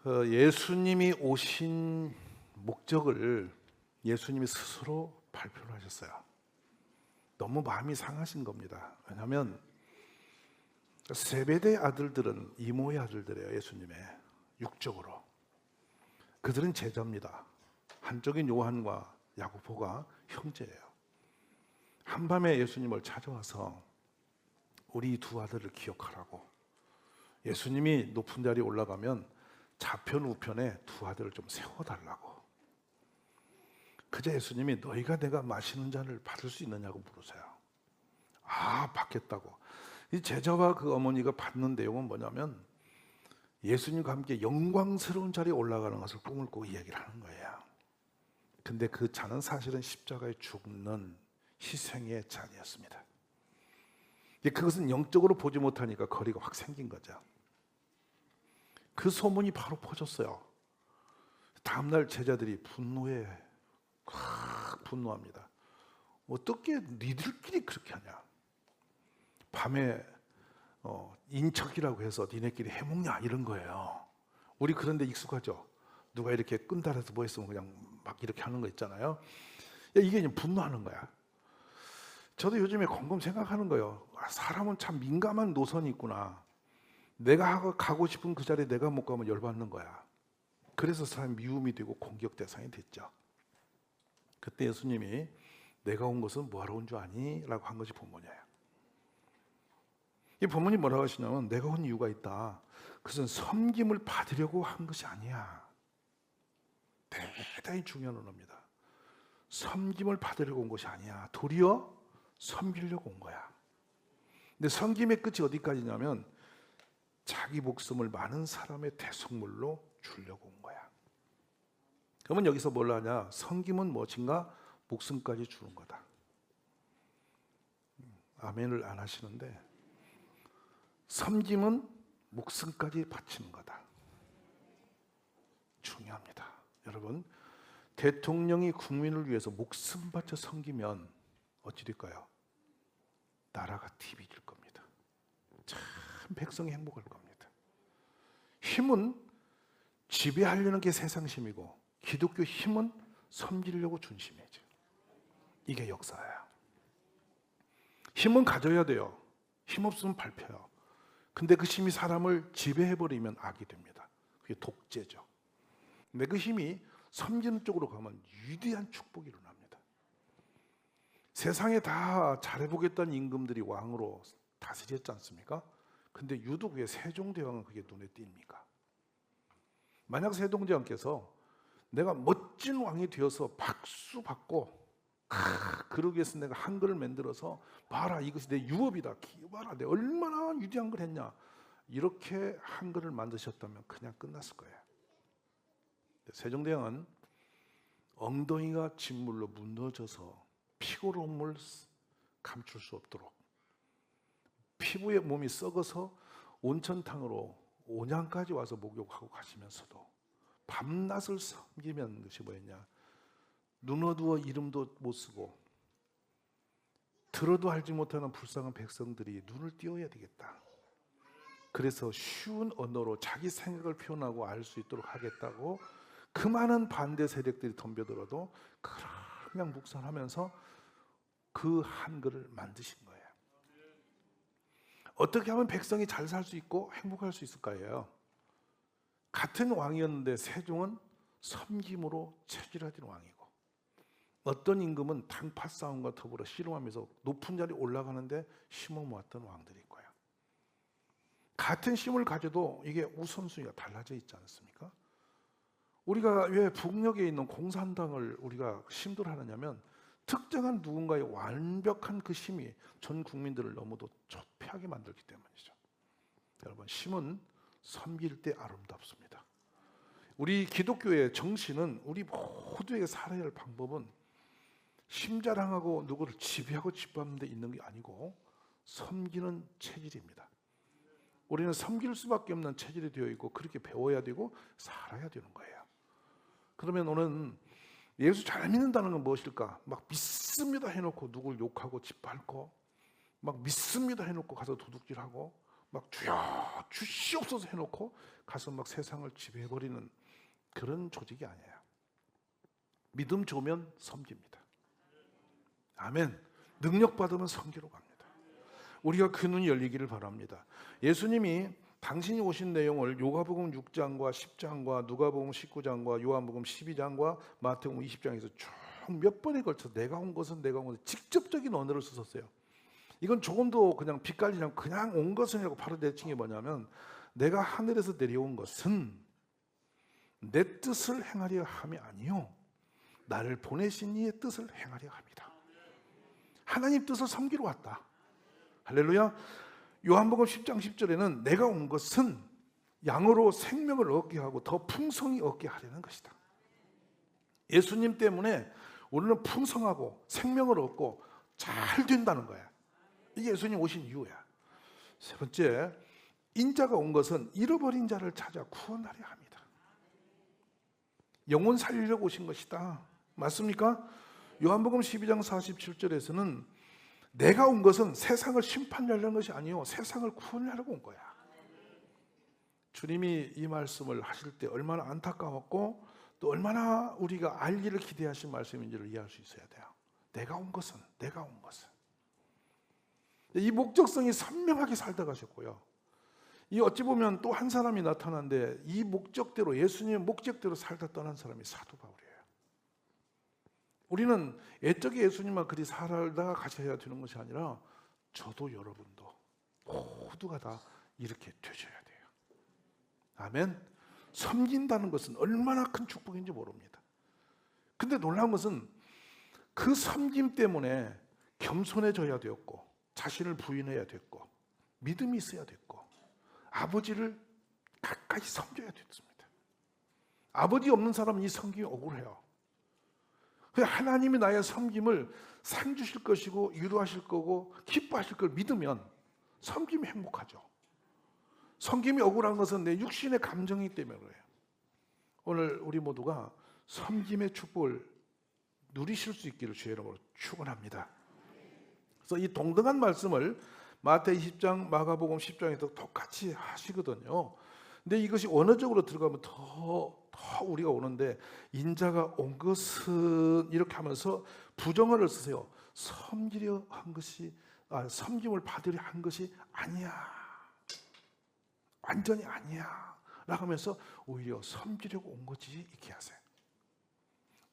예수님이 오신 목적을 예수님이 스스로 발표를 하셨어요. 너무 마음이 상하신 겁니다. 왜냐하면 세베대의 아들들은 이모의 아들들이에요. 예수님의 육적으로 그들은 제자입니다. 한쪽인 요한과 야고보가 형제예요. 한밤에 예수님을 찾아와서 우리 두 아들을 기억하라고, 예수님이 높은 자리에 올라가면 좌편 우편에 두 아들을 좀 세워달라고. 그제 예수님이 너희가 내가 마시는 잔을 받을 수 있느냐고 물으세요. 받겠다고. 이 제자와 그 어머니가 받는 내용은 뭐냐면 예수님과 함께 영광스러운 자리에 올라가는 것을 꿈을 꾸고 이야기를 하는 거예요. 근데 그 잔은 사실은 십자가에 죽는 희생의 잔이었습니다. 그것은 영적으로 보지 못하니까 거리가 확 생긴 거죠. 그 소문이 바로 퍼졌어요. 다음날 제자들이 분노합니다. 어떻게 니들끼리 그렇게 하냐? 밤에 인척이라고 해서 니네끼리 해먹냐 이런 거예요. 우리 그런데 익숙하죠. 누가 이렇게 끈달아서 뭐 했으면 그냥 막 이렇게 하는 거 있잖아요. 이게 이제 분노하는 거야. 저도 요즘에 곰곰 생각하는 거예요. 사람은 참 민감한 노선이 있구나. 내가 가고 싶은 그 자리에 내가 못 가면 열받는 거야. 그래서 사람이 미움이 되고 공격 대상이 됐죠. 그때 예수님이 내가 온 것은 뭐하러 온 줄 아니? 라고 한 것이 본문이에요. 이 본문이 뭐라고 하시냐면 내가 온 이유가 있다. 그것은 섬김을 받으려고 한 것이 아니야. 대단히 중요한 언어입니다. 섬김을 받으려고 온 것이 아니야. 도리어 섬기려고 온 거야. 근데 섬김의 끝이 어디까지냐면 자기 목숨을 많은 사람의 대속물로 주려고 온 거야. 그러면 여기서 뭘 하냐? 섬김은 무엇인가? 목숨까지 주는 거다. 아멘을 안 하시는데 섬김은 목숨까지 바치는 거다. 중요합니다. 여러분, 대통령이 국민을 위해서 목숨 바쳐 섬기면 어찌 될까요? 나라가 TV질 겁니다. 참 백성이 행복할 겁니다. 힘은 지배하려는 게 세상심이고 기독교 힘은 섬기려고 준심이죠. 이게 역사예요. 힘은 가져야 돼요. 힘 없으면 밟혀요. 근데 그 힘이 사람을 지배해버리면 악이 됩니다. 그게 독재죠. 근데 그 힘이 섬기는 쪽으로 가면 위대한 축복이 일어납니다. 세상에 다 잘해보겠다는 임금들이 왕으로 다스렸지 않습니까? 근데 유독 왜 세종대왕은 그게 눈에 띕니까? 만약 세종대왕께서 내가 멋진 왕이 되어서 박수 받고 그러기 위해서 내가 한글을 만들어서 봐라 이것이 내 유업이다, 봐라 내가 얼마나 위대한 걸 했냐, 이렇게 한글을 만드셨다면 그냥 끝났을 거예요. 세종대왕은 엉덩이가 진물로 무너져서 피고름을 감출 수 없도록 피부에 몸이 썩어서 온천탕으로 온양까지 와서 목욕하고 가시면서도 밤낮을 섬기면 것이 뭐였냐? 눈 어두워 이름도 못 쓰고 들어도 알지 못하는 불쌍한 백성들이 눈을 띄워야 되겠다. 그래서 쉬운 언어로 자기 생각을 표현하고 알 수 있도록 하겠다고 그 많은 반대 세력들이 덤벼들어도 그냥 묵살하면서 그 한글을 만드신 거예요. 어떻게 하면 백성이 잘 살 수 있고 행복할 수 있을까요? 같은 왕이었는데 세종은 섬김으로 체질화된 왕이고 어떤 임금은 당파 싸움과 더불어 씨름하면서 높은 자리에 올라가는데 힘을 모았던 왕들이 있고요. 같은 힘을 가져도 이게 우선순위가 달라져 있지 않습니까? 우리가 왜 북녘에 있는 공산당을 우리가 심도를 하느냐면 특정한 누군가의 완벽한 그 힘이 전 국민들을 너무도 좁혀하게 만들기 때문이죠. 여러분, 힘은 섬길 때 아름답습니다. 우리 기독교의 정신은 우리 모두에게 살아야 할 방법은 힘자랑하고 누구를 지배하고 짓밟는 데 있는 게 아니고 섬기는 체질입니다. 우리는 섬길 수밖에 없는 체질이 되어 있고 그렇게 배워야 되고 살아야 되는 거예요. 그러면 오늘 예수 잘 믿는다는 건 무엇일까? 막 믿습니다 해놓고 누굴 욕하고 짓밟고 막 믿습니다 해놓고 가서 도둑질하고 막 주여 주시옵소서 해놓고 가서 막 세상을 지배해버리는 그런 조직이 아니에요. 믿음 좋으면 섬깁니다. 아멘. 능력 받으면 섬기러 갑니다. 우리가 그 눈이 열리기를 바랍니다. 예수님이 당신이 오신 내용을 요가복음 6장과 10장과 누가복음 19장과 요한복음 12장과 마태복음 20장에서 쭉 몇 번에 걸쳐서 내가 온 것은 직접적인 언어를 쓰셨어요. 이건 조금도 그냥 빗갈리지 않고 그냥 온 것은이라고 바로 내친 게 뭐냐면, 내가 하늘에서 내려온 것은 내 뜻을 행하려 함이 아니요 나를 보내신 이의 뜻을 행하려 합니다. 하나님 뜻을 섬기러 왔다. 할렐루야. 요한복음 10장 10절에는 내가 온 것은 양으로 생명을 얻게 하고 더 풍성히 얻게 하려는 것이다. 예수님 때문에 우리는 풍성하고 생명을 얻고 잘 된다는 거야. 이게 예수님 오신 이유야. 세 번째, 인자가 온 것은 잃어버린 자를 찾아 구원하려 합니다. 영혼 살리려고 오신 것이다. 맞습니까? 요한복음 12장 47절에서는 내가 온 것은 세상을 심판하려는 것이 아니요 세상을 구원하려고 온 거야. 주님이 이 말씀을 하실 때 얼마나 안타까웠고 또 얼마나 우리가 알기를 기대하신 말씀인지를 이해할 수 있어야 돼요. 내가 온 것은 이 목적성이 선명하게 살다 가셨고요. 이 어찌 보면 또 한 사람이 나타났는데 이 목적대로, 예수님의 목적대로 살다 떠난 사람이 사도 바울이에요. 우리는 애적에 예수님만 그리 살다가 가셔야 되는 것이 아니라 저도 여러분도 모두가 다 이렇게 되셔야 돼요. 아멘. 섬긴다는 것은 얼마나 큰 축복인지 모릅니다. 근데 놀라운 것은 그 섬김 때문에 겸손해져야 되었고 자신을 부인해야 됐고 믿음이 있어야 됐고 아버지를 가까이 섬겨야 됐습니다. 아버지 없는 사람은 이 섬김이 억울해요. 하나님이 나의 섬김을 상 주실 것이고 위로하실 거고 기뻐하실 걸 믿으면 섬김이 행복하죠. 섬김이 억울한 것은 내 육신의 감정이기 때문에 그래요. 오늘 우리 모두가 섬김의 축복을 누리실 수 있기를 주의 이름으로 축원합니다. 그래서 이 동등한 말씀을 마태 20장, 마가복음 10장에서 똑같이 하시거든요. 근데 이것이 언어적으로 들어가면 더 우리가 오는데, 인자가 온 것은 이렇게 하면서 부정어를 쓰세요. 섬기려 한 것이, 섬김을 받으려 한 것이 아니야. 완전히 아니야. 라고 하면서 오히려 섬기려고 온 거지, 이렇게 하세요.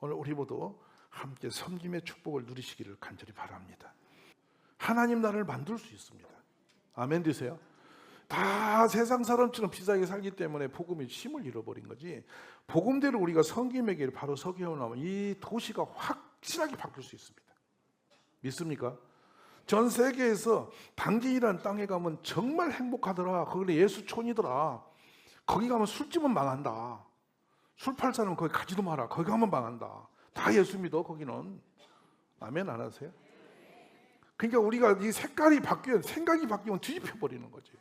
오늘 우리 모두 함께 섬김의 축복을 누리시기를 간절히 바랍니다. 하나님 나라를 만들 수 있습니다. 아멘 되세요? 다 세상 사람처럼 비싸게 살기 때문에 복음이 힘을 잃어버린 거지, 복음대로 우리가 섬김의 길을 바로 서기하면 이 도시가 확실하게 바뀔 수 있습니다. 믿습니까? 전 세계에서 당진이라는 땅에 가면 정말 행복하더라. 거기 예수촌이더라. 거기 가면 술집은 망한다. 술 팔 사람은 거기 가지도 마라. 거기 가면 망한다. 다 예수 믿어 거기는. 아멘 안 하세요? 그러니까 우리가 이 색깔이 바뀌면, 생각이 바뀌면 뒤집혀 버리는 거지.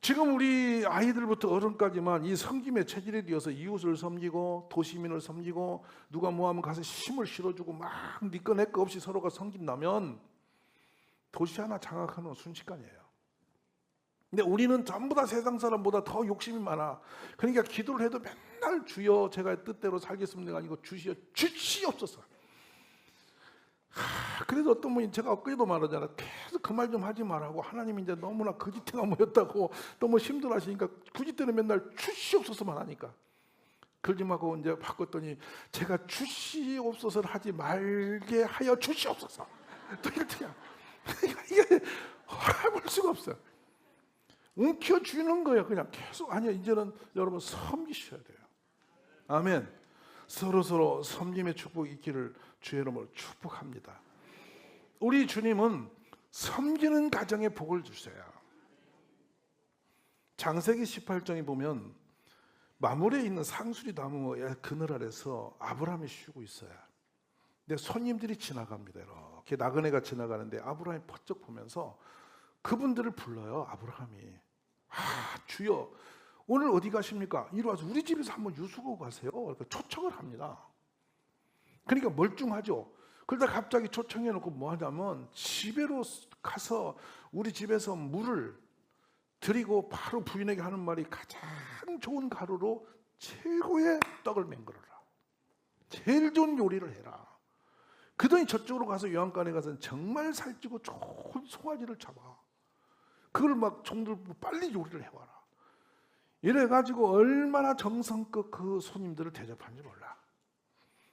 지금 우리 아이들부터 어른까지만 이 섬김의 체질에 되어서 이웃을 섬기고 도시민을 섬기고 누가 뭐하면 가서 힘을 실어주고 막 네 거 내 거 없이 서로가 섬긴다면 도시 하나 장악하는 순식간이에요. 근데 우리는 전부 다 세상 사람보다 더 욕심이 많아. 그러니까 기도를 해도 맨날 주여 제가 뜻대로 살겠습니다가 아니고 주시여 주시옵소서. 그래도 어떤 분이, 제가 엊그제도 말하잖아, 계속 그 말 좀 하지 말라고, 하나님이 이제 너무나 거짓대가 모였다고 너무 힘들어하시니까 굳이 때는 맨날 주시옵소서만 하니까. 그러지 말고 이제 바꿨더니 제가 주시옵소서를 하지 말게 하여 주시옵소서. 또 이렇게야. 이게 해볼 수가 없어요. 움켜쥐는 거예요. 그냥 계속. 아니야, 이제는 여러분 섬기셔야 돼요. 아멘. 서로 섬김의 축복이 있기를 주의 이름으로 축복합니다. 우리 주님은 섬기는 가정에 복을 주세요. 창세기 18장에 보면 마물에 있는 상수리 나무 그늘 아래서 아브라함이 쉬고 있어요. 근데 손님들이 지나갑니다. 이렇게 나그네가 지나가는데 아브라함이 퍼쩍 보면서 그분들을 불러요. 아브라함이. 주여 오늘 어디 가십니까? 이리 와서 우리 집에서 한번 유숙하고 가세요. 그러니까 초청을 합니다. 그러니까 멀쩡하죠. 그러다 갑자기 초청해놓고 뭐 하냐면 집에로 가서 우리 집에서 물을 드리고 바로 부인에게 하는 말이 가장 좋은 가루로 최고의 떡을 맹글어라. 제일 좋은 요리를 해라. 그더니 저쪽으로 가서 요한간에 가서 정말 살찌고 좋은 송아지를 잡아. 그걸 막 종들 빨리 요리를 해와라. 이래가지고 얼마나 정성껏 그 손님들을 대접하는지 몰라.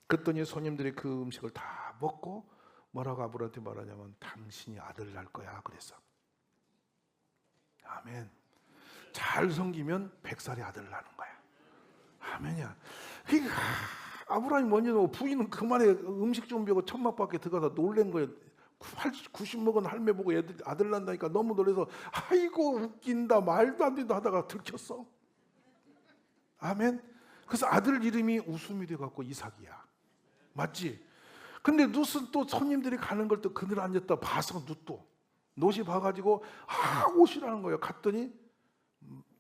그랬더니 손님들이 그 음식을 다 먹고 뭐라고 아브라함한테 말하냐면 당신이 아들 낳을 거야 그랬어. 아멘. 잘 섬기면 100살의 아들 낳는 거야. 아멘이야. 그러니까 아브라함이 먼저 부인은 그만에 음식 준비하고 천막밖에 들어가서 놀란 거예요. 90 먹은 할매 보고 애들 아들 낳는다니까 너무 놀라서 아이고 웃긴다 말도 안 된다 하다가 들켰어. 아멘. 그래서 아들 이름이 웃음이 돼갖고 이삭이야. 맞지? 근데 룻은 또 손님들이 가는 걸 또 그늘 앉았다 봐서 롯이 봐가지고 오시라는 거예요. 갔더니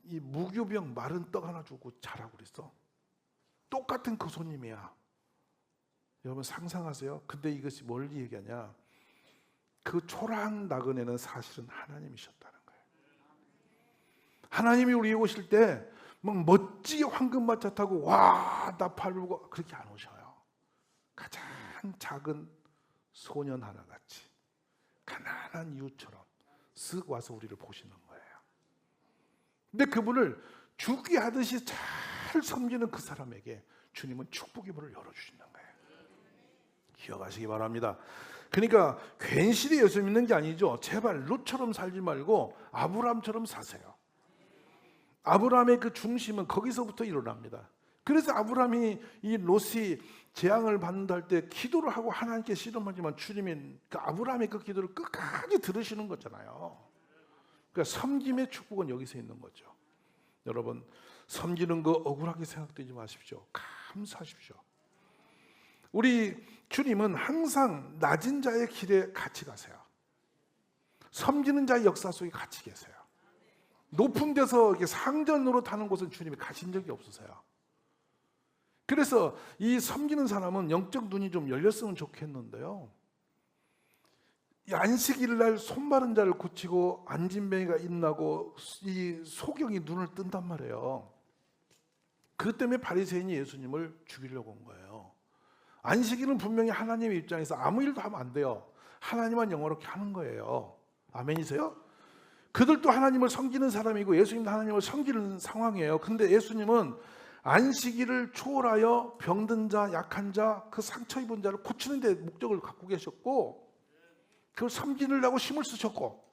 이 무교병 마른 떡 하나 주고 자라고 그랬어. 똑같은 그 손님이야. 여러분 상상하세요. 근데 이것이 뭘 얘기하냐? 그 초라한 나그네는 사실은 하나님이셨다는 거예요. 하나님이 우리에게 오실 때 막 멋지게 황금마차 타고 와 나팔불고 그렇게 안 오셔요. 가장 작은 소년 하나같이 가난한 이웃처럼 쓱 와서 우리를 보시는 거예요. 근데 그분을 죽게 하듯이 잘 섬기는 그 사람에게 주님은 축복의 문을 열어주시는 거예요. 기억하시기 바랍니다. 그러니까 괜시리 예수 믿는 게 아니죠. 제발 롯처럼 살지 말고 아브라함처럼 사세요. 아브라함의 그 중심은 거기서부터 일어납니다. 그래서 아브라함이 이 롯이 재앙을 받는다 할 때 기도를 하고 하나님께 씨름하지만 주님이 그 아브라함의 그 기도를 끝까지 들으시는 거잖아요. 그러니까 섬김의 축복은 여기서 있는 거죠. 여러분 섬기는 거 억울하게 생각되지 마십시오. 감사하십시오. 우리 주님은 항상 낮은 자의 길에 같이 가세요. 섬기는 자의 역사 속에 같이 계세요. 높은 데서 상전으로 타는 곳은 주님이 가신 적이 없으세요. 그래서 이 섬기는 사람은 영적 눈이 좀 열렸으면 좋겠는데요. 이 안식일 날 손마른 자를 고치고 안진뱅이가 인나고 이 소경이 눈을 뜬단 말이에요. 그 때문에 바리새인이 예수님을 죽이려고 온 거예요. 안식일은 분명히 하나님의 입장에서 아무 일도 하면 안 돼요. 하나님만 영원롭게 하는 거예요. 아멘이세요? 그들도 하나님을 섬기는 사람이고 예수님도 하나님을 섬기는 상황이에요. 근데 예수님은 안식일을 초월하여 병든 자, 약한 자, 그 상처 입은 자를 고치는 데 목적을 갖고 계셨고 그걸 섬기려고 힘을 쓰셨고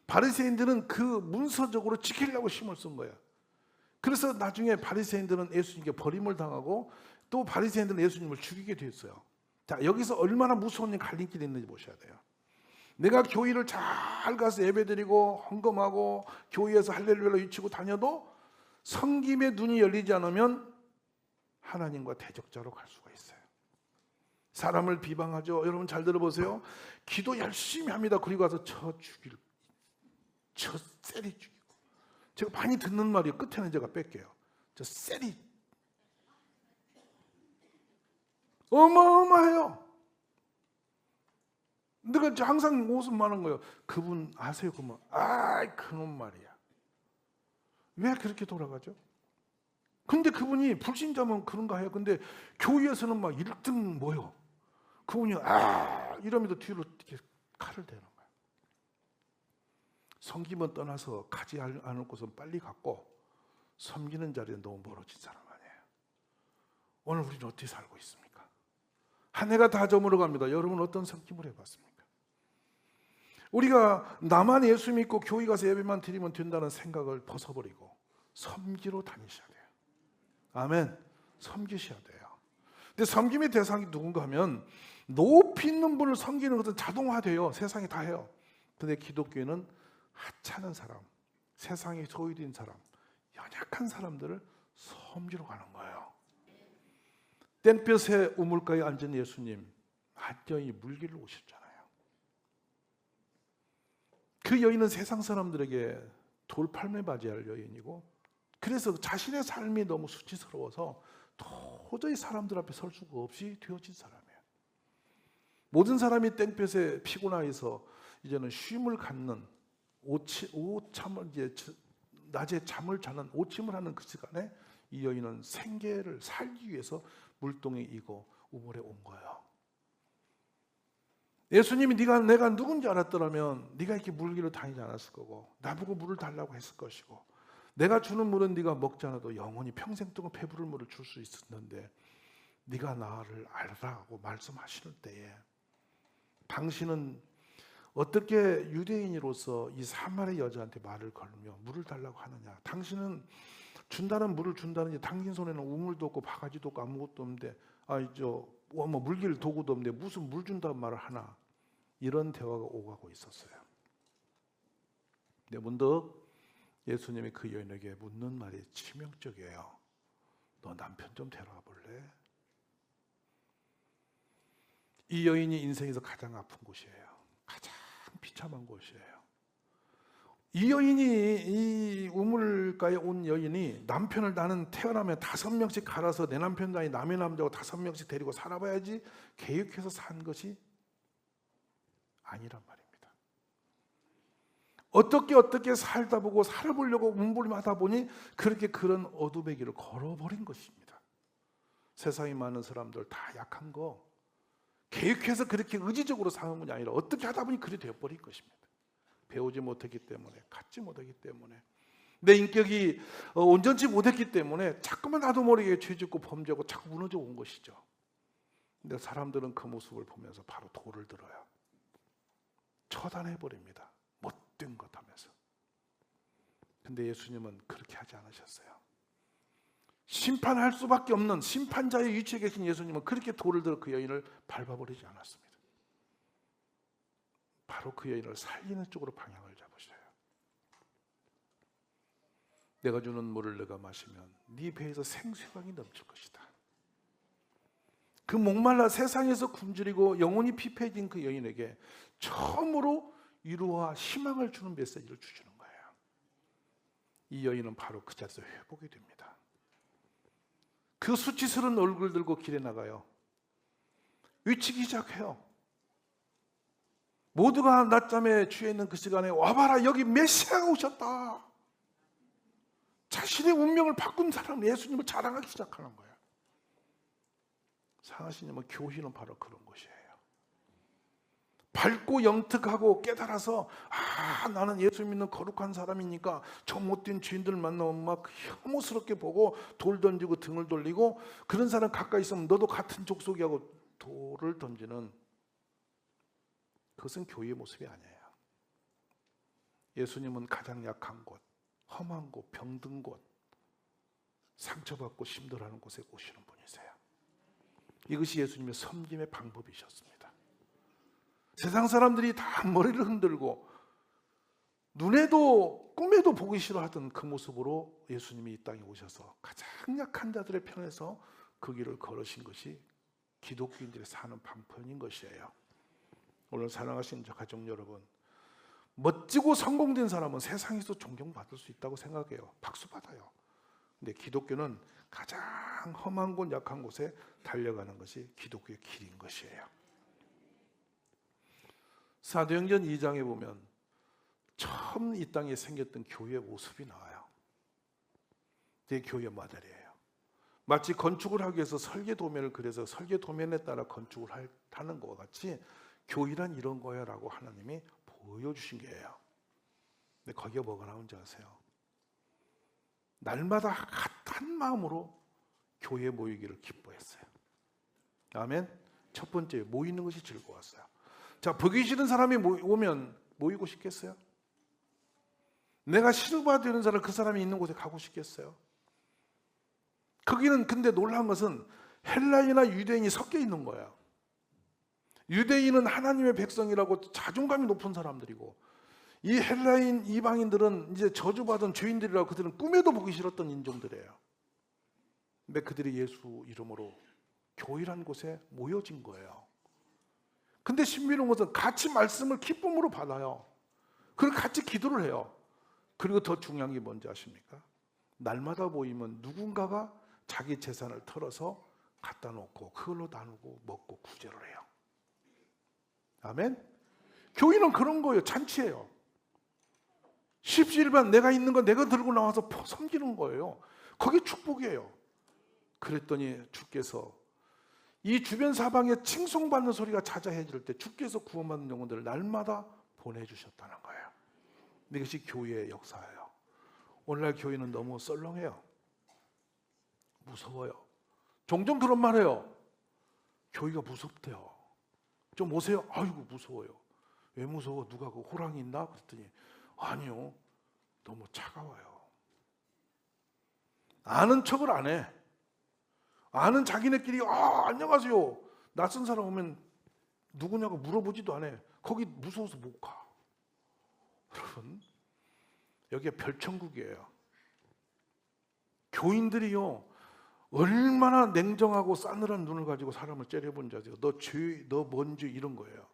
바리새인들은 그 문서적으로 지키려고 힘을 쓴 거예요. 그래서 나중에 바리새인들은 예수님께 버림을 당하고 또 바리새인들은 예수님을 죽이게 됐어요. 자, 여기서 얼마나 무서운 갈림길이 있는지 보셔야 돼요. 내가 교회를 잘 가서 예배드리고 헌금하고 교회에서 할렐루야 외치고 다녀도 섬김의 눈이 열리지 않으면 하나님과 대적자로 갈 수가 있어요. 사람을 비방하죠. 여러분 잘 들어보세요. 기도 열심히 합니다. 그리고 가서 저 세리 죽이고. 제가 많이 듣는 말이 끝에는 제가 뺄게요. 저 세리 어마어마해요. 내가 항상 웃음 많은 거예요. 그분 아세요? 그분 그놈 말이야. 왜 그렇게 돌아가죠? 근데 그분이 불신자면 그런가 해요. 근데 교회에서는 막 1등 뭐요? 그분이 이러면서 뒤로 이렇게 칼을 대는 거예요. 섬김은 떠나서 가지 않을 곳은 빨리 갔고 섬기는 자리에 너무 멀어진 사람 아니에요. 오늘 우리는 어떻게 살고 있습니까? 한 해가 다 저물어 갑니다. 여러분 어떤 섬김을 해봤습니까? 우리가 나만 예수 믿고 교회 가서 예배만 드리면 된다는 생각을 벗어버리고 섬기러 다니셔야 돼요. 아멘. 섬기셔야 돼요. 근데 섬김의 대상이 누군가 하면 높이 있는 분을 섬기는 것은 자동화돼요. 세상이 다 해요. 근데 기독교회는 하찮은 사람, 세상에 소외된 사람, 연약한 사람들을 섬기러 가는 거예요. 땡볕에 우물가에 앉은 예수님 한여인이 물길로 오셨잖아요. 그 여인은 세상 사람들에게 돌팔매 맞이할 여인이고 그래서 자신의 삶이 너무 수치스러워서 도저히 사람들 앞에 설 수가 없이 되어진 사람이에요. 모든 사람이 땡볕에 피곤하여서 이제는 쉼을 갖는 낮에 잠을 자는 오침을 하는 그 시간에 이 여인은 생계를 살기 위해서 물동에 이고 우물에 온 거예요. 예수님이 내가 누군지 알았더라면 네가 이렇게 물길로 다니지 않았을 거고 나보고 물을 달라고 했을 것이고 내가 주는 물은 네가 먹지 않아도 영원히 평생 동안 배부를 물을 줄 수 있었는데 네가 나를 알라고 말씀하시는 때에 당신은 어떻게 유대인으로서 이 사마리 여자한테 말을 걸며 물을 달라고 하느냐? 당신은 준다는 물을 준다는지 당신 손에는 우물도 없고 바가지도 없고 아무것도 없는데 물길 도구도 없는데 무슨 물 준다는 말을 하나? 이런 대화가 오가고 있었어요. 근데 문득 예수님이 그 여인에게 묻는 말이 치명적이에요. 너 남편 좀 데려와 볼래? 이 여인이 인생에서 가장 아픈 곳이에요. 가장 비참한 곳이에요. 이 여인이 이 우물가에 온 여인이 남편을 나는 태어나면 5명씩 갈아서 내 남편도 아니 남의 남자고 5명씩 데리고 살아봐야지 계획해서 산 것이 아니란 말입니다. 어떻게 살다 보고 살아보려고 몸부림하다 보니 그렇게 그런 어둠의 길을 걸어버린 것입니다. 세상에 많은 사람들 다 약한 거 계획해서 그렇게 의지적으로 사는 것이 아니라 어떻게 하다 보니 그리 되어버린 것입니다. 배우지 못했기 때문에, 갖지 못했기 때문에, 내 인격이 온전치 못했기 때문에 자꾸만 나도 모르게 죄짓고 범죄하고 자꾸 무너져 온 것이죠. 근데 사람들은 그 모습을 보면서 바로 돌을 들어요. 처단해버립니다. 못된 것 하면서. 근데 예수님은 그렇게 하지 않으셨어요. 심판할 수밖에 없는 심판자의 위치에 계신 예수님은 그렇게 돌을 들어 그 여인을 밟아버리지 않았습니다. 바로 그 여인을 살리는 쪽으로 방향을 잡으셔요. 내가 주는 물을 내가 마시면 네 배에서 생수강이 넘칠 것이다. 그 목말라 세상에서 굶주리고 영혼이 피폐해진 그 여인에게 처음으로 위로와 희망을 주는 메시지를 주시는 거예요. 이 여인은 바로 그 자리에서 회복이 됩니다. 그 수치스러운 얼굴 들고 길에 나가요. 외치기 시작해요. 모두가 낮잠에 취해 있는 그 시간에 와봐라, 여기 메시아가 오셨다. 자신의 운명을 바꾼 사람 예수님을 자랑하기 시작하는 거예요. 상하시님은 교회는 바로 그런 곳이에요. 밝고 영특하고 깨달아서 나는 예수 믿는 거룩한 사람이니까 저 못된 죄인들 만나면 막 혐오스럽게 보고 돌 던지고 등을 돌리고 그런 사람 가까이 있으면 너도 같은 족속이 하고 돌을 던지는 그것은 교회의 모습이 아니에요. 예수님은 가장 약한 곳, 험한 곳, 병든 곳, 상처받고 힘들어하는 곳에 오시는 분이세요. 이것이 예수님의 섬김의 방법이셨습니다. 세상 사람들이 다 머리를 흔들고 눈에도 꿈에도 보기 싫어하던 그 모습으로 예수님이 이 땅에 오셔서 가장 약한 자들의 편에서 그 길을 걸으신 것이 기독교인들이 사는 방편인 것이에요. 오늘 사랑하신 가족 여러분, 멋지고 성공된 사람은 세상에서 존경받을 수 있다고 생각해요. 박수 받아요. 근데 기독교는 가장 험한 곳, 약한 곳에 달려가는 것이 기독교의 길인 것이에요. 사도행전 2장에 보면 처음 이 땅에 생겼던 교회의 모습이 나와요. 내 교회 모델이에요. 마치 건축을 하기 위해서 설계 도면을 그려서 설계 도면에 따라 건축을 하는 것과 같이 교회란 이런 거야 라고 하나님이 보여주신 게예요. 근데 거기에 뭐가 나온지 아세요? 날마다 한 마음으로 교회에 모이기를 기뻐했어요. 아멘. 첫 번째, 모이는 것이 즐거웠어요. 자, 보기 싫은 사람이 오면 모이고 싶겠어요? 내가 싫어봐야 되는 사람, 그 사람이 있는 곳에 가고 싶겠어요? 거기는 근데 놀라운 것은 헬라인이나 유대인이 섞여 있는 거예요. 유대인은 하나님의 백성이라고 자존감이 높은 사람들이고, 이 헬라인 이방인들은 이제 저주받은 죄인들이라고 그들은 꿈에도 보기 싫었던 인종들이에요. 근데 그들이 예수 이름으로 교회란 곳에 모여진 거예요. 근데 신비로운 것은 같이 말씀을 기쁨으로 받아요. 그리고 같이 기도를 해요. 그리고 더 중요한 게 뭔지 아십니까? 날마다 모이면 누군가가 자기 재산을 털어서 갖다 놓고 그걸로 나누고 먹고 구제를 해요. 아멘? 교회는 그런 거예요. 잔치예요. 십시일반 내가 있는 거 내가 들고 나와서 섬기는 거예요. 그게 축복이에요. 그랬더니 주께서 이 주변 사방에 칭송받는 소리가 자자해질 때 주께서 구원받는 영혼들을 날마다 보내주셨다는 거예요. 이것이 교회의 역사예요. 오늘날 교회는 너무 썰렁해요. 무서워요. 종종 그런 말 해요. 교회가 무섭대요. 좀 오세요. 아이고 무서워요. 왜 무서워? 누가 그 호랑이 있나? 그랬더니 아니요. 너무 차가워요. 아는 척을 안 해. 아는 자기네끼리 안녕하세요. 낯선 사람 오면 누구냐고 물어보지도 않아. 거기 무서워서 못 가. 여러분, 여기가 별천국이에요. 교인들이요, 얼마나 냉정하고 싸늘한 눈을 가지고 사람을 째려본 자세요. 너 죄, 너 뭔 죄 이런 거예요.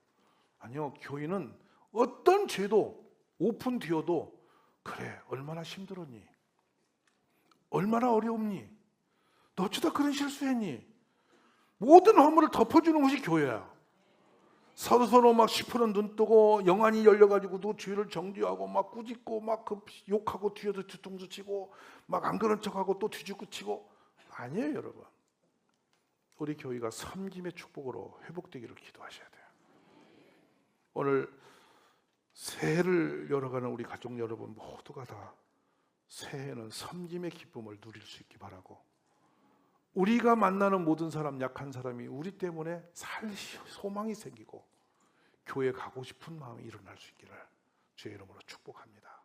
아니요, 교인은 어떤 죄도 오픈 뒤어도 그래, 얼마나 힘들었니? 얼마나 어려웠니? 너 어쩌다 그런 실수했니? 모든 허물을 덮어주는 것이 교회야. 서로 막 시퍼런 눈 뜨고 영안이 열려가지고도 죄를 정죄하고 막 꾸짖고 막 욕하고 뒤에서 뒤통수 치고 막 안 그런 척하고 또 뒤집고 치고 아니에요, 여러분. 우리 교회가 섬김의 축복으로 회복되기를 기도하셔야 돼요. 오늘 새해를 열어가는 우리 가족 여러분 모두가 다 새해에는 섬김의 기쁨을 누릴 수 있기 바라고, 우리가 만나는 모든 사람, 약한 사람이 우리 때문에 살 소망이 생기고 교회 가고 싶은 마음이 일어날 수 있기를 주의 이름으로 축복합니다.